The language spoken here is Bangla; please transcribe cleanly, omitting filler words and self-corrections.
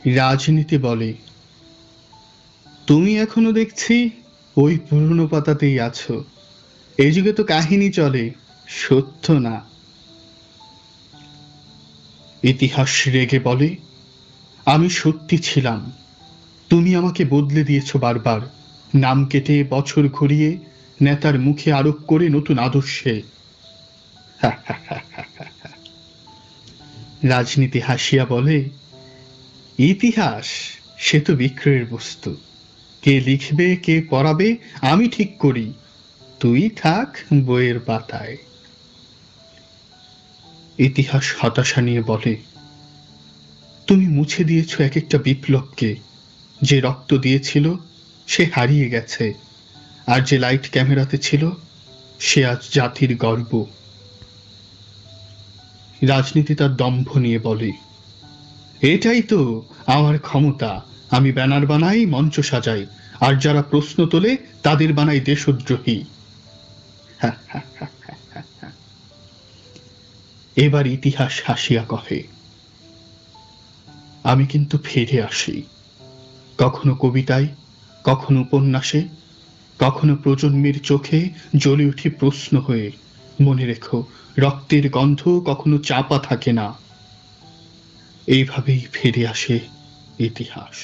রাজনীতি বলে, তুমি এখনো দেখছি ওই পুরনো পাতাতেই আছো। এই যুগে তো কাহিনী চলে, সত্য না। ইতিহাস রেগে বলে, আমি সত্যি ছিলাম, তুমি আমাকে বদলে দিয়েছো বারবার, নাম কেটে বছর ঘুরিয়ে নেতার মুখে আরোপ করে নতুন আদর্শে। রাজনীতি হাসিয়া বলে, ইতিহাস সে তো বিক্রয়ের বস্তু, কে লিখবে কে পড়াবে আমি ঠিক করি, তুই থাক বইয়ের পাতায়। ইতিহাস হতাশা নিয়ে বলে, তুমি মুছে দিয়েছো এক একটা বিপ্লবকে, যে রক্ত দিয়েছিল সে হারিয়ে গেছে, আর যে লাইট ক্যামেরাতে ছিল সে আজ জাতির গর্ব। রাজনীতি তার দম্ভ নিয়ে বলে, এটাই তো আমার ক্ষমতা, আমি ব্যানার বানাই মঞ্চ সাজাই, আর যারা প্রশ্ন তোলে তাদের বানাই দেশদ্রোহী। এবার ইতিহাস হাসিয়া কহে, আমি কিন্তু ফিরে আসি, কখনো কবিতায়, কখনো উপন্যাসে, কখনো প্রজন্মের চোখে জ্বলে উঠি প্রশ্ন হয়ে। মনে রেখো, রক্তের গন্ধ কখনো চাপা থাকে না। এইভাবেই ফিরে আসে ইতিহাস।